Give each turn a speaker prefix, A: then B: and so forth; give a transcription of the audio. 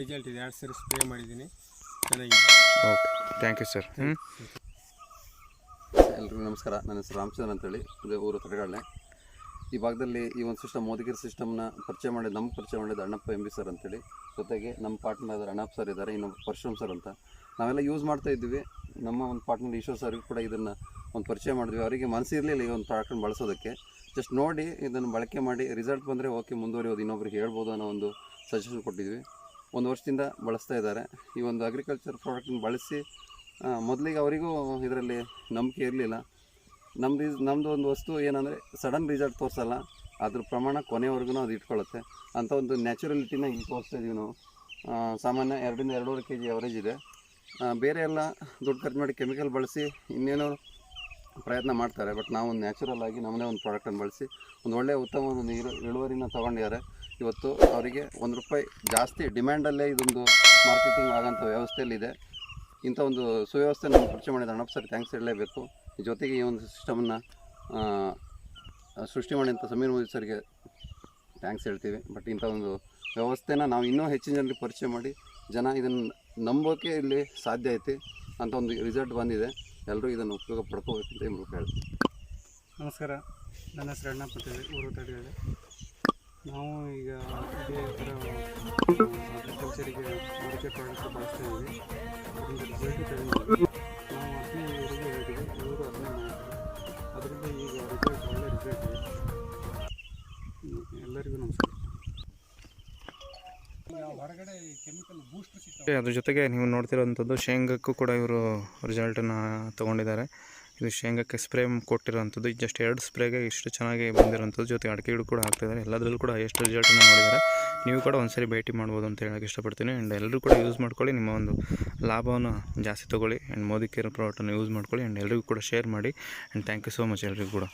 A: Result ಇದೆ. 2 ಸರಿ spray ಮಾಡಿದ್ದೀನಿ, ಚೆನ್ನಾಗಿದೆ.
B: Okay, thank you sir.
C: ಎಲ್ರಿಗೂ ನಮಸ್ಕಾರ. ನನ್ನ ಹೆಸರು ರಾಮಚಂದ್ರ ಅಂತೇಳಿ, ಅದೇ ಊರು ತಡೆಗಾಳೆ. ಈ ಭಾಗದಲ್ಲಿ ಈ ಒಂದು ಸಿಸ್ಟಮ್ ಮೋದಿಗಿರಿ ಸಿಸ್ಟಮ್ನ ಪರಿಚಯ ಮಾಡಿದ್ದು ಅಣ್ಣಪ್ಪ ಎಂ ಬಿ ಸರ್ ಅಂತೇಳಿ. ಜೊತೆಗೆ ನಮ್ಮ ಪಾರ್ಟ್ನರ್ ಇದ್ದಾರೆ, ಅಣ್ಣಪ್ಪ ಸರ್ ಇದ್ದಾರೆ, ಇನ್ನೊಬ್ಬ ಪರಶುರಾಮ್ ಸರ್ ಅಂತ. ನಾವೆಲ್ಲ ಯೂಸ್ ಮಾಡ್ತಾ ಇದ್ವಿ. ನಮ್ಮ ಒಂದು ಪಾರ್ಟ್ನರ್ ಈಶ್ವರ್ ಸರ್ಗೂ ಕೂಡ ಇದನ್ನು ಒಂದು ಪರಿಚಯ ಮಾಡಿದ್ವಿ. ಅವರಿಗೆ ಮನಸ್ಸಿರಲಿಲ್ಲ ಈ ಒಂದು ಪ್ರಾಡಕ್ಟನ್ನು ಬಳಸೋದಕ್ಕೆ. ಜಸ್ಟ್ ನೋಡಿ ಇದನ್ನು ಬಳಕೆ ಮಾಡಿ ರಿಸಲ್ಟ್ ಬಂದರೆ ಓಕೆ, ಮುಂದುವರಿಯೋದು, ಇನ್ನೊಬ್ರಿಗೆ ಹೇಳ್ಬೋದು ಅನ್ನೋ ಒಂದು ಸಜೆಷನ್ ಕೊಟ್ಟಿದ್ವಿ. 1 ವರ್ಷದಿಂದ ಬಳಸ್ತಾ ಇದ್ದಾರೆ. ಈ ಒಂದು ಅಗ್ರಿಕಲ್ಚರ್ ಪ್ರಾಡಕ್ಟನ್ನು ಬಳಸಿ ಮೊದಲಿಗೆ ಅವರಿಗೂ ಇದರಲ್ಲಿ ನಂಬಿಕೆ ಇರಲಿಲ್ಲ. ನಮ್ಮದು ಒಂದು ವಸ್ತು ಏನಂದರೆ ಸಡನ್ ರಿಸಲ್ಟ್ ತೋರಿಸಲ್ಲ, ಅದ್ರ ಪ್ರಮಾಣ ಕೊನೆವರೆಗೂ ಅದು ಇಟ್ಕೊಳ್ಳುತ್ತೆ ಅಂಥ ಒಂದು ನ್ಯಾಚುರಲಿಟಿನ ಈಗ ತೋರಿಸ್ತಾ ಇದ್ದೀವಿ ನಾವು. ಸಾಮಾನ್ಯ 2 ರಿಂದ 2.5 kg ಅವರೇಜ್ ಇದೆ. ಬೇರೆ ಎಲ್ಲ ದುಡ್ಡು ಖರ್ಚು ಮಾಡಿ ಕೆಮಿಕಲ್ ಬಳಸಿ ಇನ್ನೇನೋ ಪ್ರಯತ್ನ ಮಾಡ್ತಾರೆ. ಬಟ್ ನಾವು ಒಂದು ನ್ಯಾಚುರಲ್ ಆಗಿ ನಮ್ಮದೇ ಒಂದು ಪ್ರಾಡಕ್ಟನ್ನು ಬಳಸಿ ಒಂದು ಒಳ್ಳೆಯ ಉತ್ತಮ ಒಂದು ಇಳುವರಿನ ತೊಗೊಂಡಿದ್ದಾರೆ. ಇವತ್ತು ಅವರಿಗೆ ₹1 ಜಾಸ್ತಿ ಡಿಮ್ಯಾಂಡಲ್ಲೇ ಇದೊಂದು ಮಾರ್ಕೆಟಿಂಗ್ ಆಗೋಂಥ ವ್ಯವಸ್ಥೆಯಲ್ಲಿದೆ. ಇಂಥ ಒಂದು ಸುವ್ಯವಸ್ಥೆ ನಮ್ಮ ಪರಿಚಯ ಮಾಡಿದ ಅಣ್ಣಪ್ಪ ಸರ್ ಥ್ಯಾಂಕ್ಸ್ ಹೇಳಲೇಬೇಕು. ಜೊತೆಗೆ ಈ ಒಂದು ಸಿಸ್ಟಮನ್ನು ಸೃಷ್ಟಿ ಮಾಡಿದಂಥ ಸಮೀರ್ ಮೋದಿ ಸರ್ಗೆ ಥ್ಯಾಂಕ್ಸ್ ಹೇಳ್ತೀವಿ. ಬಟ್ ಇಂಥ ಒಂದು ವ್ಯವಸ್ಥೆನ ನಾವು ಇನ್ನೂ ಹೆಚ್ಚಿನ ಜನರಿಗೆ ಪರಿಚಯ ಮಾಡಿ ಜನ ಇದನ್ನು ನಂಬೋಕೆ ಇಲ್ಲಿ ಸಾಧ್ಯ ಐತಿ ಅಂತ ಒಂದು ರಿಸಲ್ಟ್ ಬಂದಿದೆ. ಎಲ್ಲರೂ ಇದನ್ನು ಉಪಯೋಗ ಪಡ್ಕೋಬೇಕು ಅಂತ ಮೂಲಕ ಹೇಳ್ತೀವಿ.
A: ನಮಸ್ಕಾರ, ನನ್ನ ಹೆಸರು ಅಣ್ಣಪ್ಪ ಅಂತೇಳಿ, ಊರು ತಡೆಗಾಳೆ. ನಾವು ಈಗ ಇದೇ ಥರ ಅಗ್ರಿಕಲ್ಚರಿಗೆ ಅಡಿಕೆ ಪ್ರಾಡಕ್ಟ್ ಬಳಸ್ತಾ ಇದ್ದೀವಿ. ಅದರಿಂದ ರಿಸಲ್ಟು ಚೆನ್ನಾಗಿದೆ. ನಾವು 15 ಇವರಿಗೆ ಹೇಳಿದ್ವಿ, ಇವರು 15 ಮಾಡ್ತಾರೆ. ಅದರಿಂದ ಈಗ ರಿಸಲ್ಟ್ ಒಳ್ಳೆ ರಿಸಲ್ಟ್ ಇದೆ. ಎಲ್ಲರಿಗೂ ನಮಸ್ಕಾರ. ಹೊರಗಡೆ ಕೆಮಿಕಲ್ ಬೂಸ್ಟರ್ ಸಿಗ್ತವೆ.
B: ಅದ್ರ ಜೊತೆಗೆ ನೀವು ನೋಡ್ತಿರೋಂಥದ್ದು ಶೇಂಗಕ್ಕೂ ಕೂಡ ಇವರು ರಿಸಲ್ಟನ್ನು ತೊಗೊಂಡಿದ್ದಾರೆ. ಇದು ಶೇಂಗಕ್ಕೆ ಸ್ಪ್ರೇ ಕೊಟ್ಟಿರೋಂಥದ್ದು. ಜಸ್ಟ್ 2 ಸ್ಪ್ರೇಗೆ ಇಷ್ಟು ಚೆನ್ನಾಗಿ ಬಂದಿರೋಂಥದ್ದು. ಜೊತೆಗೆ ಅಡಿಕೆ ಗಿಡ ಕೂಡ ಹಾಕ್ತಿದ್ದಾರೆ. ಎಲ್ಲದರಲ್ಲೂ ಕೂಡ ಎಷ್ಟು ರಿಸಲ್ಟನ್ನು ನೋಡಿದ್ದಾರೆ. ನೀವು ಕೂಡ ಒಂದ್ಸರಿ ಭೇಟಿ ಮಾಡ್ಬೋದು ಅಂತ ಹೇಳೋಕ್ಕೆ ಇಷ್ಟಪಡ್ತೀನಿ. ಆ್ಯಂಡ್ ಎಲ್ಲರೂ ಕೂಡ ಯೂಸ್ ಮಾಡ್ಕೊಳ್ಳಿ, ನಿಮ್ಮ ಒಂದು ಲಾಭವನ್ನು ಜಾಸ್ತಿ ತೊಗೊಳ್ಳಿ. ಆ್ಯಂಡ್ ಮೋದಿ ಕೇರ್ ಪ್ರಾಡಕ್ಟನ್ನು ಯೂಸ್ ಮಾಡ್ಕೊಳ್ಳಿ. ಆ್ಯಂಡ್ ಎಲ್ಲರಿಗೂ ಕೂಡ ಶೇರ್ ಮಾಡಿ. And thank you so much ಎಲ್ರಿಗೂ ಕೂಡ.